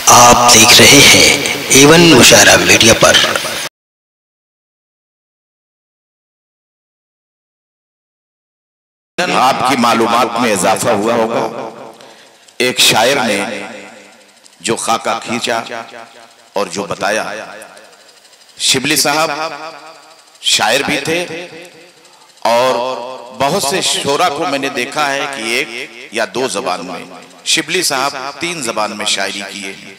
आप देख रहे हैं एवन मुशायरा मीडिया पर। आपकी मालूमात में इजाफा हुआ होगा। एक शायर ने जो खाका खींचा और जो बताया, शिबली साहब शायर भी थे और बहुत से शोरा को मैंने देखा है कि एक या दो जबान में, शिबली साहब 3 जबान में शायरी किए,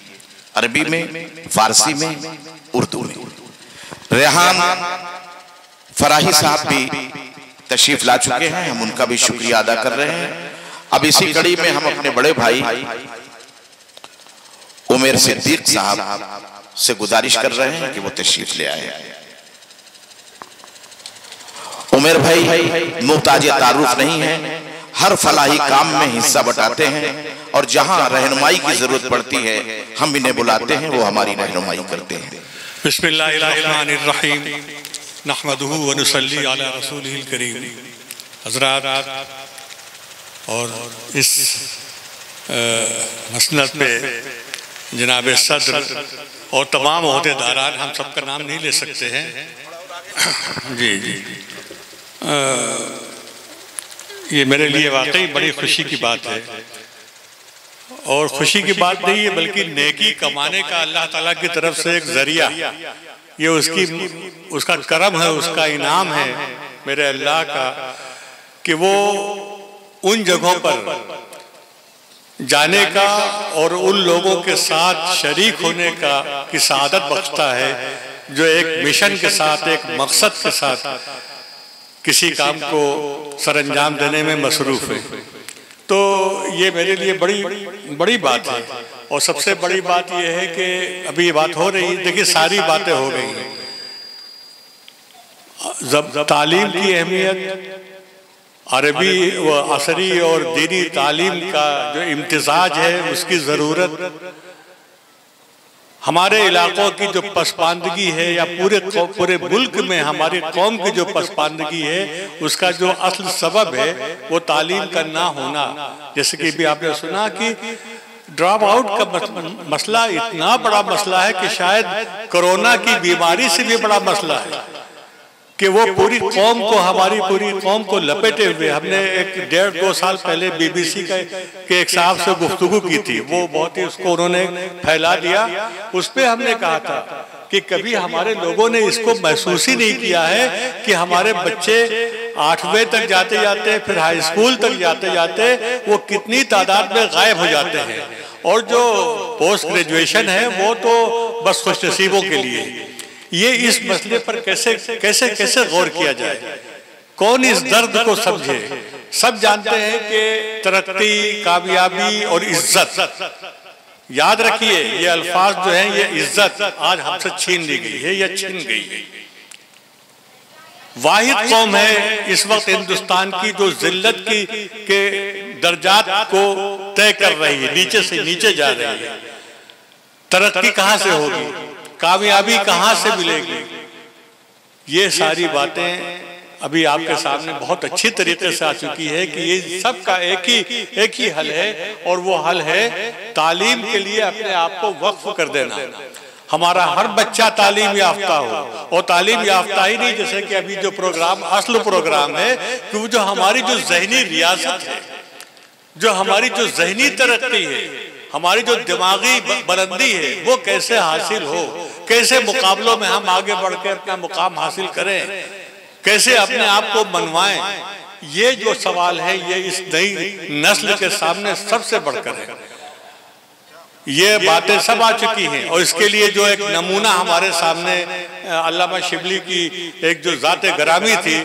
अरबी में, फारसी में, उर्दू में। रेहान फराही साहब भी तशरीफ ला चुके हैं, हम उनका भी शुक्रिया अदा कर रहे हैं। अब इसी कड़ी में हम अपने बड़े भाई उमर सिद्दीक साहब से गुजारिश कर रहे हैं कि वो तशरीफ ले आए। उमर भाई मुहताज तारुफ नहीं है, हर फलाही काम में हिस्सा बटाते हैं और जहां रहनुमाई की जरूरत पड़ती है हम इन्हें बुलाते हैं, वो हमारी रहनुमाई करते हैं। बिस्मिल्लाहिर्रहमानिर्रहीम, नहमदुहु व नुसल्ली अला रसूलिहिल करीम। हज़रात और इस मसनद पे जनाब सदर और तमाम ओहदेदारान, हम सबका नाम नहीं ले सकते हैं। जी जी, ये मेरे लिए वाकई बड़ी खुशी की बात है और खुशी की बात नहीं है बल्कि नेकी कमाने का अल्लाह ताला की तरफ से एक जरिया, ये उसका करम है, उसका इनाम है मेरे अल्लाह का कि वो उन जगहों पर जाने का और उन लोगों के साथ शरीक होने का की सआदत बख्शता है जो एक मिशन के साथ, एक मकसद के साथ किसी काम को सरअंजाम देने में मसरूफ है। तो ये मेरे लिए बड़ी बात है और सबसे बड़ी बात यह है कि अभी ये बात हो रही है, देखिए सारी बातें हो गई हैं। जब तालीम की अहमियत, अरबी व असरी और दीनी तालीम का जो इम्तिजाज है उसकी ज़रूरत, हमारे इलाकों की जो पसमानदगी है या पूरे मुल्क में हमारी कौम की जो पसमानदगी है उसका जो असल सबब है वो तालीम का ना होना। जैसे कि भी आपने सुना कि ड्रॉप आउट का मसला इतना बड़ा मसला है कि शायद कोरोना की बीमारी से भी बड़ा मसला है कि वो पूरी कौम को, हमारी पूरी कौम को लपेटे हुए। हमने एक 1.5-2 साल पहले BBC के एक साहब से गुफ्तगू की थी, वो बहुत ही उसको उन्होंने फैला दिया। उस पर हमने कहा था कि कभी हमारे लोगों ने इसको महसूस ही नहीं किया है कि हमारे बच्चे 8वीं तक जाते जाते, फिर हाई स्कूल तक जाते जाते वो कितनी तादाद में गायब हो जाते हैं, और जो पोस्ट ग्रेजुएशन है वो तो बस खुशनसीबों के लिए। ये इस मसले पर कैसे गौर किया जाए, कौन इस दर्द को समझे। सब जानते हैं कि तरक्की, कामयाबी और इज्जत, याद रखिए ये अल्फाज जो हैं, ये इज्जत आज हमसे छीन ली गई है या छीन गई है। वाहिद कौम है इस वक्त हिंदुस्तान की जो जिल्लत के दर्जात को तय कर रही है, नीचे से नीचे जा रही है। तरक्की कहां से होगी, कामयाबी कहां से मिलेगी, ये सारी बातें अभी आपके सामने बहुत अच्छी तरीके से आ चुकी है कि ये सब का एक ही हल है और वो हल है तालीम के लिए अपने आप को वक्फ कर देना। हमारा हर बच्चा तालीम याफ्ता हो, और तालीम याफ्ता ही नहीं, जैसे कि अभी जो प्रोग्राम असल प्रोग्राम है कि वो जो हमारी जो जहनी रियासत है, जो हमारी जो जहनी तरक्की है, हमारी जो दिमागी बुलंदी है वो कैसे हासिल हो, कैसे मुकाबलों में हम आगे बढ़कर अपना मुकाम हासिल करें, कैसे अपने आप को मनवाएं, ये जो सवाल है ये इस नई नस्ल के सामने सबसे बढ़कर है। ये बातें सब आ चुकी हैं और इसके लिए जो एक नमूना हमारे सामने अल्लामा शिबली की एक जो ज़ाते ग्रामी थी,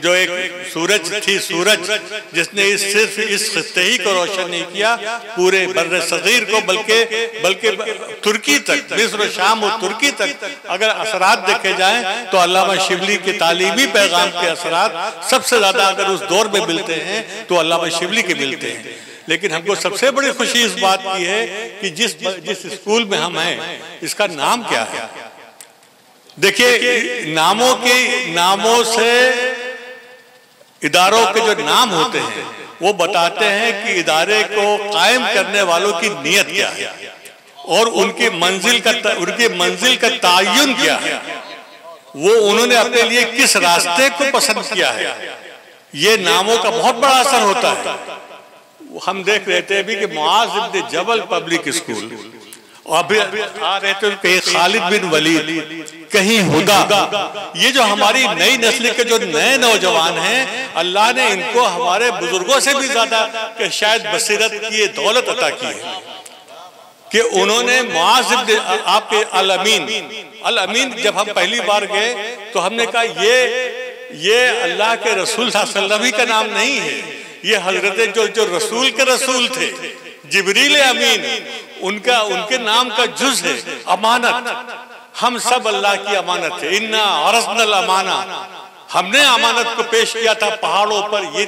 जो एक सूरज थी, सूरज जिसने सिर्फ इस खित्ते ही को रोशन नहीं किया, पूरे बर्रे सगीर को बल्कि तुर्की तक, मिस्र, शाम और तुर्की तक अगर असरात देखे जाएं तो अल्लामा शिबली के तालीमी पैगाम के असरात सबसे ज्यादा अगर उस दौर में मिलते हैं तो अल्लामा शिबली के मिलते हैं। लेकिन हमको सबसे बड़ी खुशी इस बात की है कि जिस स्कूल में हम हैं इसका नाम क्या है। देखिए नामों से इदारों के जो नाम होते हैं वो बताते हैं कि इदारे को कायम करने वालों की नीयत क्या है। और उनकी मंजिल का तयन क्या है, वो उन्होंने अपने लिए किस रास्ते को पसंद किया है, ये नामों का बहुत बड़ा असर होता है। हम देख रहे थे अभी कि मुआज इब्न जबल पब्लिक स्कूल, अभी आ रहे थे कहीं खालिद बिन वलीद, कहीं हुदा, ये जो हमारी नई नस्ल के जो नए नौजवान हैं, अल्लाह ने इनको हमारे बुजुर्गों से भी ज्यादा शायद बसीरत की दौलत अता की है कि उन्होंने मुआज इब्न आपके अल अमीन जब हम पहली बार गए तो हमने कहा ये अल्लाह के रसूल सल्लल्लाहु अलैहि वसल्लम का नाम नहीं है, ये हजरत जो रसूल के रसूल थे जिब्रील अमीन, उनके नाम का जुज है अमानत। हम सब अल्लाह की अमानत है। इन्ना अरसनल अमाना, हमने अमानत को पेश किया था पहाड़ों पर, ये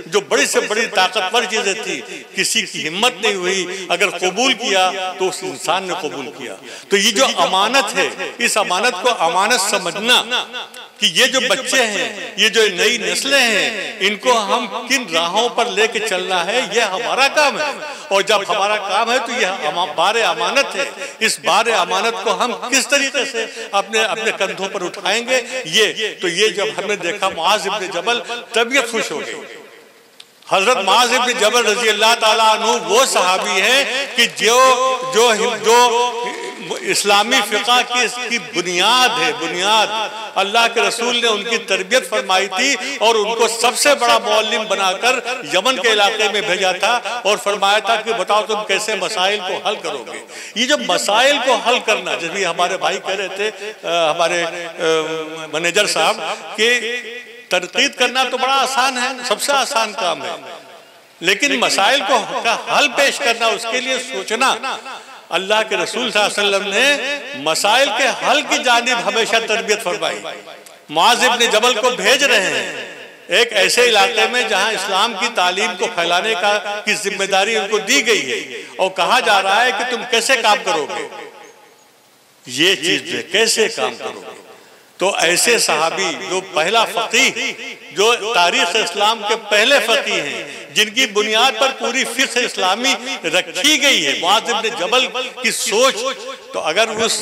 जो बड़ी से बड़ी ताकतवर चीजें थी, किसी की हिम्मत नहीं हुई, अगर कबूल किया तो उस इंसान ने कबूल किया। तो ये जो अमानत है, इस अमानत को अमानत समझना कि ये जो बच्चे हैं, ये जो नई नस्लें हैं, इनको हम किन राहों पर लेके चलना है, ये हमारा काम है। और जब हमारा काम है तो यह बारे अमानत है। इस बारे अमानत को हम किस तरीके से अपने कंधों पर उठाएंगे, ये जब हमने देखा मुआज इब्न जबल, तबीयत खुश हो गई। हजरत मुआज इब्न जबल रजी अल्लाह ताला अन्हु वो सहाबी हैं कि जो इस्लामी फिक़ा की इसकी बुनियाद है, बुनियाद अल्लाह के रसूल ने उनकी तरबियत फरमाई थी और उनको सबसे बड़ा मौलिम बनाकर यमन के इलाके में भेजा था और फरमाया था कि बताओ तुम कैसे मसाइल को हल करोगे। ये जो मसाइल को हल करना, जैसे हमारे भाई कह रहे थे, हमारे मैनेजर साहब, कि तरकीब करना तो बड़ा आसान है, सबसे आसान काम है, लेकिन मसाइल को हल पेश करना, उसके लिए सोचना। अल्लाह के रसूल सल्लल्लाहु अलैहि वसल्लम ने मसाइल के हल की जानिब हमेशा तरबियत फरमाई। मुआज इब्न जबल को भेज रहे हैं एक ऐसे इलाके में जहां इस्लाम की तालीम को फैलाने की जिम्मेदारी उनको दी गई है और कहा जा रहा है कि तुम कैसे काम करोगे, ये चीज कैसे काम करोगे। तो ऐसे सहाबी जो पहला फकीह, जो तारीख इस्लाम के पहले फकीह हैं, जिनकी बुनियाद पर पूरी फिक्र इस्लामी रखी गई है, मुआज इब्न जबल की सोच, तो अगर उस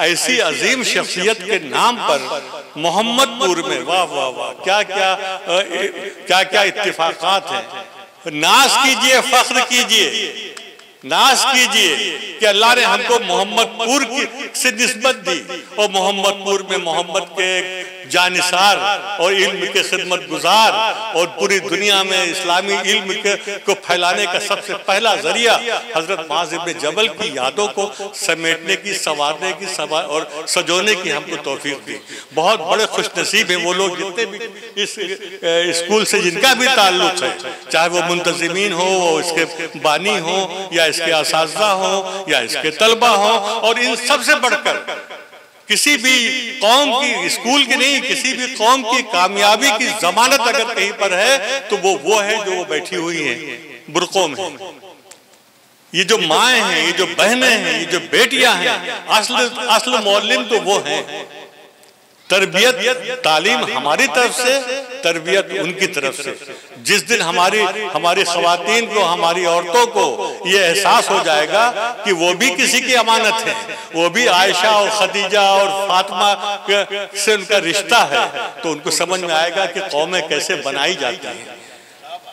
ऐसी अजीम शख्सियत के नाम पर मोहम्मदपुर में वाह वाह वाह क्या क्या इत्तिफाकात हैं। नाज कीजिए, फख्र कीजिए, नाज कीजिए कि अल्लाह ने हमको मोहम्मदपुर से निस्बत दी और मोहम्मदपुर में मोहम्मद के जानिसार और इल्म के खिदमत गुजार और पूरी दुनिया में इस्लामी इल्म को फैलाने का सबसे पहला जरिया हजरत मुआज इब्न जबल की यादों को समेटने की, संवारने की और सजोने की हमको तौफीक दी। बहुत बड़े खुशनसीब हैं वो लोग जितने भी इस स्कूल से जिनका भी ताल्लुक है, चाहे वो मुंतजिमीन हो, वो इसके बानी हो या इसके असातिज़ा हो या इसके तलबा हो। और इन सबसे बढ़कर किसी भी कौम की, स्कूल की नहीं, किसी भी कौम की कामयाबी की जमानत अगर कहीं पर है तो वो है जो वो बैठी हुई हैं बुरकों में। ये जो माएँ हैं, ये जो बहनें हैं, ये जो बेटियां हैं, असल मौलिम तो वो हैं। तरबियत तालीम हमारी तरफ से, तरबियत उनकी तरफ से। जिस दिन हमारी खवातीन को, हमारी औरतों को ये एहसास हो जाएगा कि वो भी किसी की अमानत है, वो भी आयशा और खदीजा और फातिमा से उनका रिश्ता है, तो उनको समझ में आएगा कि कौमें कैसे बनाई जाती हैं,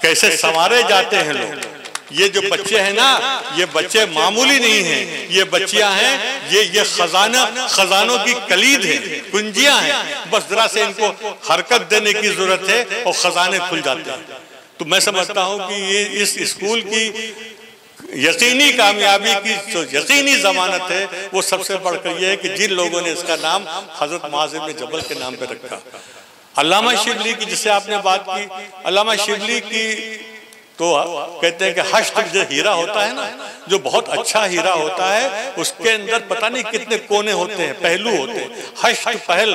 कैसे संवारे जाते हैं लोग। ये जो बच्चे हैं ना, ये बच्चे मामूली नहीं हैं, ये बच्चियां हैं, ये खजानों की कलीद है, कुंजियां हैं। बस जरा से इनको हरकत देने की जरूरत है और खजाने खुल जाते हैं। तो मैं समझता हूं कि ये इस स्कूल की यकीनी कामयाबी की जो यकीनी जमानत है वो सबसे बढ़कर यह है कि जिन लोगों ने इसका नाम हजरत मुआज इब्न जबल के नाम पे रखा। अल्लामा शिबली की जिससे आपने बात की, अल्लामा शिबली की तो कहते हैं कि हश्त जो हीरा होता है ना, जो बहुत अच्छा हीरा होता है, उसके अंदर पता नहीं कितने कोने होते हैं, पहलू होते हैं। हश्त पहल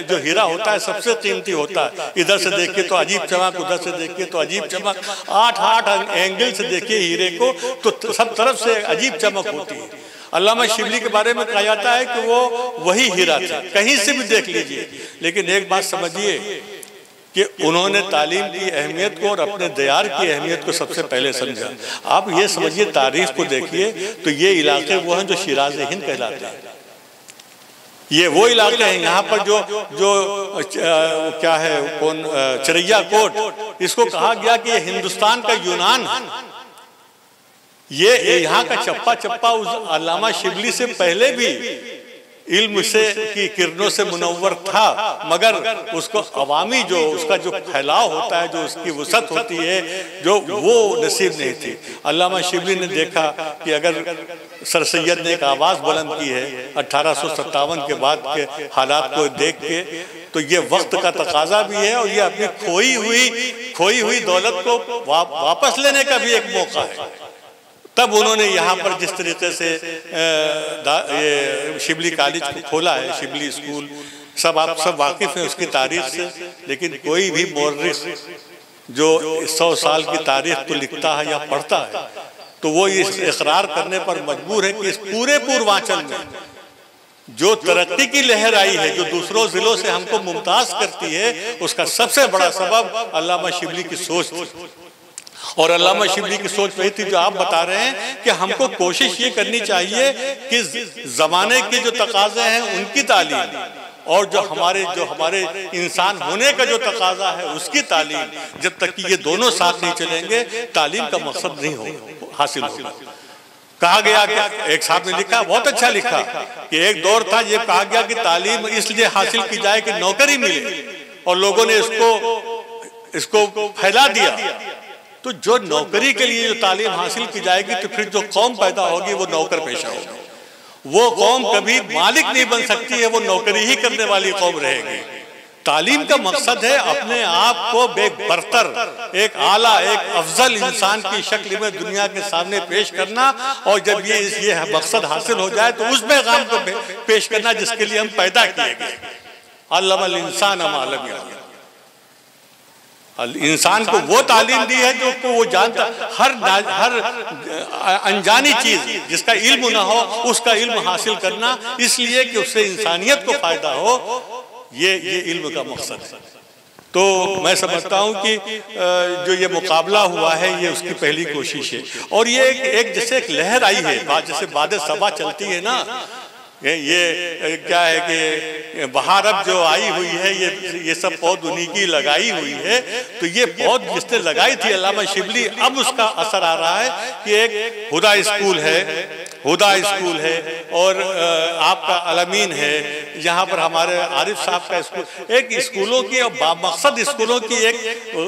जो हीरा होता है सबसे कीमती होता है। इधर से देखिए तो अजीब चमक, उधर से देखिए तो अजीब चमक, 8 एंगल से देखिए हीरे को तो सब तरफ से अजीब चमक होती है। अल्लामा शिबली के बारे में कहा जाता है कि वो वही हीरा था, कहीं से भी देख लीजिए। लेकिन एक बात समझिए कि उन्होंने तालीम की अहमियत को और अपने दयार की अहमियत को सबसे पहले समझा। आप ये समझिए, तारीख को देखिए तो ये इलाके वो हैं जो शिराज हिंद कहलाते हैं। ये वो इलाके हैं यहाँ पर जो क्या है, कौन, चिरैया कोट, इसको कहा गया कि ये हिंदुस्तान का यूनान है। ये यहाँ का चप्पा चप्पा उस अल्लामा शिबली से पहले भी इल्म से की किरणों से मुनव्वर था, मगर उसको अवामी जो उसका जो फैलाव होता है, जो उसकी वसअत होती है, जो वो नसीब नहीं थी। अल्लामा शिबली ने देखा कि अगर सर सैयद ने एक आवाज़ बुलंद की है 1857 के बाद के हालात को देख के, तो ये वक्त का तकाजा भी है और ये अपनी खोई हुई दौलत को वापस लेने का भी एक मौका है। तब उन्होंने यहाँ पर जिस तरीके से ये शिबली कॉलेज को खोला है, शिबली स्कूल, आप सब वाकिफ हैं उसकी तारीख से, लेकिन कोई भी मौर्रिख जो 100 साल की तारीख को लिखता है या पढ़ता है तो वो इस इकरार करने पर मजबूर है कि इस पूरे पूर्वांचल में जो तरक्की की लहर आई है, जो दूसरों जिलों से हमको मुमताज करती है, उसका सबसे बड़ा सबब अल्लामा शिबली की सोच थी। और अल्लामा शिबली की सोच वही थी जो आप बता रहे हैं कि हमको कोशिश ये करनी चाहिए कि जमाने के जो तकाजे हैं उनकी तालीम और जो हमारे इंसान होने का जो तकाजा है उसकी तालीम, जब तक कि ये दोनों साथ नहीं चलेंगे, तालीम का मकसद नहीं हासिल होगा। कहा गया कि एक साहब ने लिखा, बहुत अच्छा लिखा, कि एक दौर था ये कहा गया कि तालीम इसलिए हासिल की जाए कि नौकरी मिले, और लोगों ने इसको फैला दिया। तो जो नौकरी के लिए जो तालीम हासिल की जाएगी तो फिर जो कौम पैदा होगी वो नौकर पेशा होगी। वो कौम कभी मालिक नहीं बन सकती है, वो नौकरी ही करने वाली कौम रहेगी। तालीम का मकसद है अपने आप को बेबरतर, एक आला, एक अफजल इंसान की शक्ल में दुनिया के सामने पेश करना, और जब ये मकसद हासिल हो जाए तो उस पैगाम को पेश करना जिसके लिए हम पैदा किए गए। अल्लमल इंसान मालम याअलम, इंसान को वो तालीम दी है जो को वो जानता, हर अनजानी चीज जिसका इल्म ना हो उसका इल्म हासिल करना, इसलिए कि उससे इंसानियत को फायदा हो, ये इल्म का मकसद है। तो मैं समझता हूँ कि जो ये मुकाबला हुआ है ये उसकी पहली कोशिश है। और ये एक जैसे एक लहर आई है, जैसे बादे सबा चलती है ना, ये क्या है कि बहार अब जो आई हुई है, ये सब पौध उन्हीं की लगाई हुई है। तो ये पौध जिसने लगाई थी अल्लामा शिबली, अब उसका असर आ रहा है कि एक हुदा स्कूल है और आपका अलमीन है, यहाँ पर हमारे आरिफ साहब का स्कूल, एक स्कूलों की और बामकसद स्कूलों की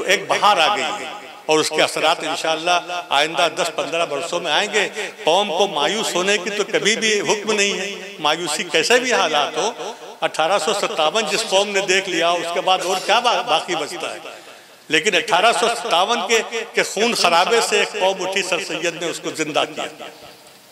एक बहार आ गई है। और उसके असरात इंशाअल्लाह आइंदा 10-15 वर्षों में आएंगे। कौम को मायूस होने की तो कभी भी हुक्म नहीं है, मायूसी कैसे भी हालात हो। 1857 जिस कौम ने देख लिया उसके बाद और क्या बाकी बचता है। लेकिन 1857 के खून खराबे से एक कौम उठी, सर सैयद ने उसको जिंदा किया।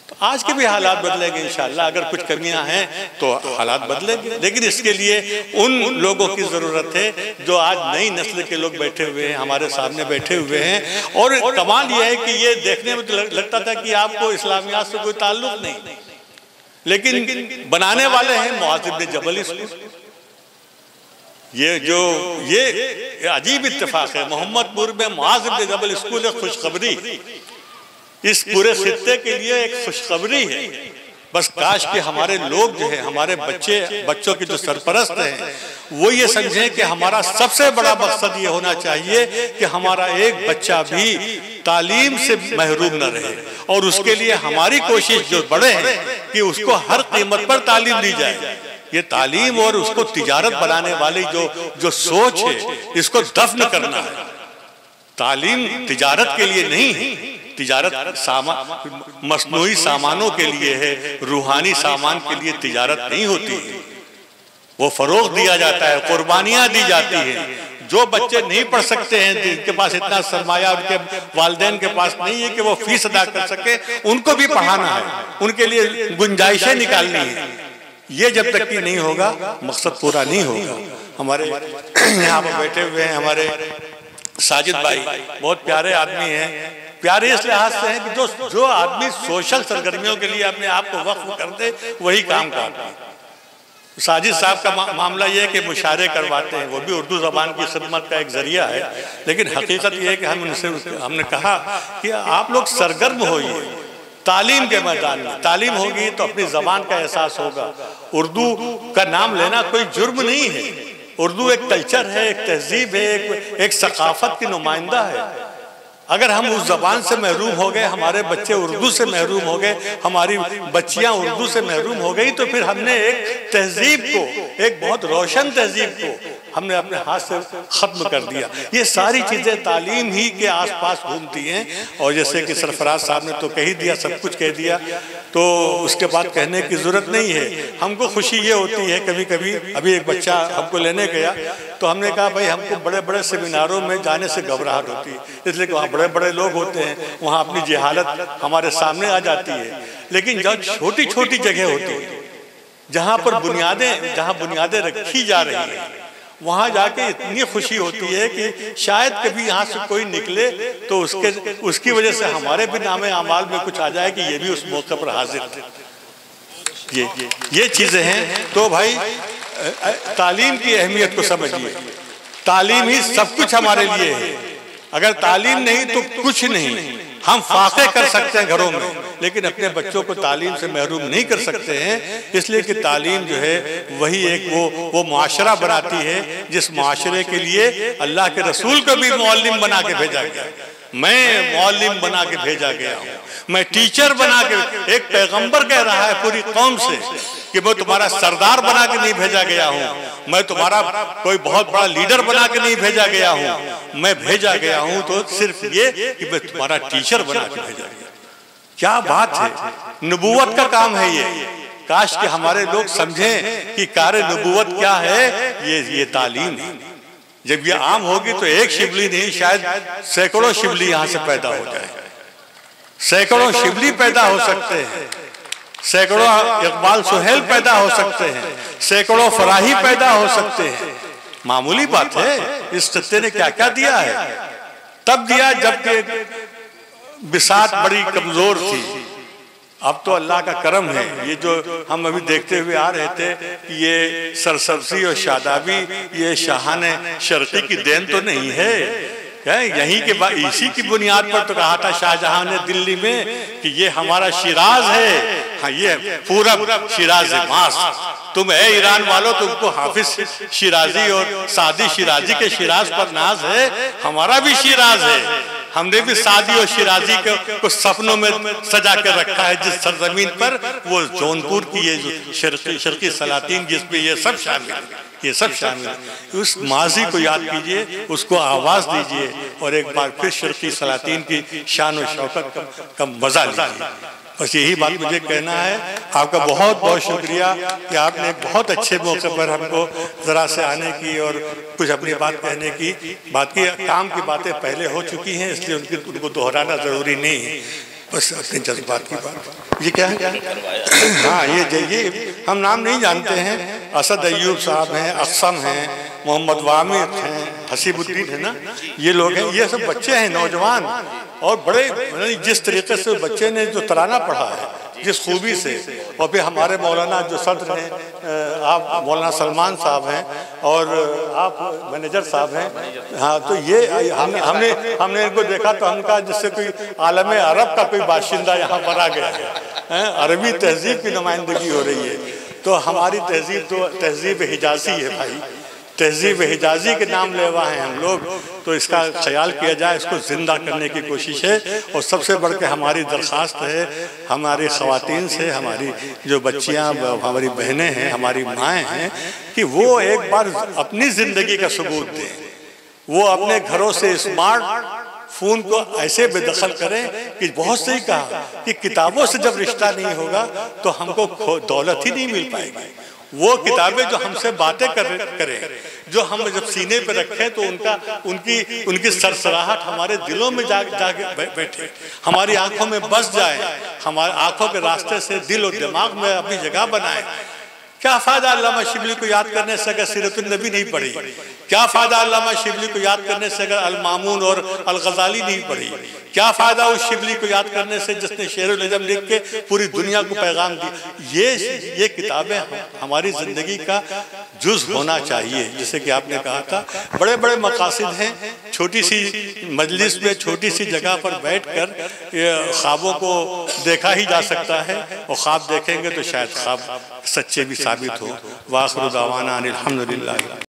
तो आज के भी हालात बदलेंगे इंशाअल्लाह, अगर कुछ कमियां हैं तो हालात बदलेंगे। लेकिन इसके लिए उन लोगों की जरूरत है जो आज नई नस्ल के लोग बैठे हुए हैं, हमारे सामने बैठे हुए हैं। और कमाल यह है कि ये देखने में तो लगता था कि आपको इस्लामियात से कोई ताल्लुक नहीं, लेकिन बनाने वाले हैं मुआज़ इब्न जबल स्कूल। ये अजीब इत्तेफाक है, मोहम्मदपुर में मुआज़ इब्न जबल स्कूल है। खुशखबरी इस पूरे खित्ते के लिए एक खुशखबरी है। बस काश कि हमारे लोग जो है, हमारे बच्चों के जो सरपरस्त हैं, वो ये समझें कि हमारा सबसे बड़ा मकसद ये होना चाहिए कि हमारा एक बच्चा भी तालीम से महरूम न रहे। और उसके लिए हमारी कोशिश जो बड़े हैं कि उसको हर कीमत पर तालीम दी जाए। ये तालीम और उसको तिजारत बनाने वाली जो सोच है, इसको दफन करना है। तालीम तिजारत के लिए नहीं है, तिजारत मसनूई सामानों के लिए है, रूहानी सामान के लिए तिजारत नहीं होती है। वो फरोग दिया जाता है, कुर्बानियां दी जाती हैं। जो बच्चे नहीं पढ़ सकते हैं, जिनके पास इतना सरमाया उनके वालिदैन के पास नहीं है कि वो फीस अदा कर सके, उनको भी पढ़ाना है, उनके लिए गुंजाइशें निकालनी है। ये जब तक कि नहीं होगा मकसद पूरा नहीं होगा। हमारे यहाँ पर बैठे हुए हैं हमारे साजिद भाई, बहुत प्यारे आदमी हैं। प्यारे इस लिहाज से हैं कि जो आदमी सोशल सरगर्मियों के लिए अपने आप को वक्फ कर दे वही काम करता है। साजिद साहब का मामला ये है कि मुशारे करवाते हैं, वो भी उर्दू ज़बान की खिदमत का एक जरिया है, लेकिन हकीकत ये है कि हमने कहा कि आप लोग सरगर्म होइए तालीम के मैदान में। तालीम होगी तो अपनी ज़बान का एहसास होगा। उर्दू का नाम लेना कोई जुर्म नहीं है। उर्दू एक कल्चर है, एक तहजीब है, एक सकाफत की नुमाइंदा है। अगर हम उस ज़बान से महरूम हो गए, हमारे बच्चे उर्दू से महरूम हो गए, हमारी बच्चियां उर्दू से महरूम हो गई, तो फिर हमने एक तहजीब को, एक बहुत रोशन तहजीब को हमने अपने हाथ से ख़त्म कर दिया। ये सारी चीज़ें तालीम ही के आसपास घूमती हैं। और जैसे कि सरफराज साहब ने तो कह ही दिया, सब कुछ कह दिया, तो उसके बाद कहने की ज़रूरत नहीं है। हमको खुशी ये होती है, कभी कभी अभी एक बच्चा हमको लेने गया तो हमने कहा भाई हमको बड़े बड़े सेमिनारों में जाने से घबराहट होती है, इसलिए कि वहाँ बड़े बड़े लोग होते हैं, वहाँ अपनी जहालत हमारे सामने आ जाती है। लेकिन जब छोटी छोटी जगह होती है जहाँ पर बुनियादें रखी जा रही हैं, वहाँ जाके इतनी खुशी होती है कि शायद कभी यहाँ से कोई निकले तो उसकी वजह से हमारे भी नामे अमाल में कुछ आ जाए कि ये भी उस मौके पर हाजिर थे। ये चीज़ें हैं। तो भाई तालीम की अहमियत को समझिए। तालीम ही सब कुछ हमारे लिए है। अगर तालीम नहीं तो कुछ नहीं। हम फाके कर सकते हैं घरों में, लेकिन अपने बच्चों को तालीम से महरूम नहीं कर सकते हैं, इसलिए कि तालीम जो है वही एक वो मुआशरा बनाती है जिस मुआशरे के लिए अल्लाह के रसूल को भी मौलिम बना के भेजा गया। मैं मौलिम बना के भेजा गया हूँ, मैं टीचर बना के। एक पैगंबर कह रहा है पूरी कौम से कि मैं तुम्हारा सरदार बना के नहीं भेजा गया हूँ, मैं तुम्हारा कोई बहुत बड़ा लीडर बना के नहीं भेजा गया हूँ, मैं भेजा गया हूँ तो सिर्फ ये कि मैं तुम्हारा टीचर बना के भेजा गया। क्या बात है, नबूवत का काम है ये। काश कि हमारे लोग समझें कि कार्य नबूवत क्या है। ये तालीम है। जब ये आम होगी तो एक शिबली नहीं, शायद सैकड़ों शिबली यहाँ से पैदा हो जाए। सैकड़ों शिबली पैदा हो सकते हैं, सैकड़ों इकबाल सुहेल पैदा हो सकते हैं, सैकड़ों फराही पैदा हो सकते हैं। मामूली बात है। इस खित्ते ने क्या क्या दिया है, तब दिया जबकि बिसात बड़ी कमजोर थी। अब तो अल्लाह का करम है। ये जो हम अभी देखते हुए आ रहे थे कि ये सरसब्जी और शादाबी ये शाहाने शर्की की देन तो नहीं है। यहीं के इसी की बुनियाद पर तो कहा था शाहजहां ने दिल्ली में कि ये हमारा शिराज है। हाँ, ये पूरा शिराज मास। तुम है ईरान वालों, तुमको हाफिज शिराजी और सादी शिराजी के शिराज पर नाज है, हमारा भी शिराज है। हमने भी सादी और शिराजी को सपनों में सजा कर रखा है जिस सरजमीन पर, वो जौनपुर की ये जो शर्की सलातीन जिसमें ये सब शामिल है। उस माजी को याद कीजिए, उसको आवाज दीजिए और एक बार फिर शर्की सलातीन की शान और शौकत का मजा लीजिए। बस यही बात मुझे कहना है। आपका बहुत बहुत शुक्रिया कि आपने एक बहुत अच्छे मौके पर हमको ज़रा से आने की और कुछ अपनी बात कहने की बात की। काम की बातें पहले हो चुकी हैं, इसलिए उनको दोहराना ज़रूरी नहीं है। बस अपने जज्बात की बात। ये क्या है? हाँ, ये हम नाम नहीं जानते हैं। असद अय्यूब साहब हैं, अक़सम हैं, मोहम्मद वामिर हैं, हसीबुद्दीन है ना, ये लोग हैं। ये सब बच्चे हैं, नौजवान, और बड़े जिस तरीके से बच्चे ने जो तराना पढ़ा है, जिस खूबी से। और फिर हमारे मौलाना जो सदर हैं, आप मौलाना सलमान साहब हैं और आप मैनेजर साहब हैं। हाँ, तो ये हमने इनको देखा तो हम कहा जिससे कोई आलम अरब का कोई बाशिंदा यहाँ पर आ गया है। अरबी तहजीब की नुमाइंदगी हो रही है। तो हमारी तहजीब तो तहजीब हिजाजी है भाई, तहजीब हिजाजी के नाम लेवा हैं हम लोग। तो इसका ख्याल किया जाए, इसको जिंदा करने की कोशिश है। और सबसे बढ़ के हमारी दरख्वास्त है हमारी ख़वातीन से, हमारी जो बच्चियां, हमारी बहनें हैं, हमारी माएँ हैं, कि वो एक बार अपनी ज़िंदगी का सबूत दें। वो अपने घरों से स्मार्ट फ़ोन को ऐसे बेदखल करें कि बहुत सही कहा कि किताबों से जब रिश्ता नहीं होगा तो हमको दौलत ही नहीं मिल पाएगी। वो किताबें जो हमसे बातें करें, जो हम जब सीने पे रखें तो उनकी सरसराहट हमारे दिलों में जाके बैठे, हमारी आंखों में बस जाए, हमारी आंखों के रास्ते से दिल और दिमाग में अपनी जगह बनाए। क्या फायदा अल्लामा शिबली को याद करने से अगर सीरतुन नबी नहीं पढ़ी? क्या फायदा अल्लामा शिबली को याद करने से अगर अल मामून और अल गजाली नहीं पढ़ी? क्या फायदा उस शिबली को याद करने से जिसने शेरुल इल्म लिख के पूरी दुनिया को पैगाम दिया? ये किताबें हमारी जिंदगी का जुज होना चाहिए। जैसे कि आपने कहा था, बड़े बड़े मकासद हैं, छोटी सी मजलिस में छोटी सी जगह पर बैठकर ख्वाबों को देखा ही जा सकता है, और ख्वाब देखेंगे तो शायद ख्वाब सच्चे भी साबित हो। वाखिर दावाना अनिल हम्दुलिल्लाह।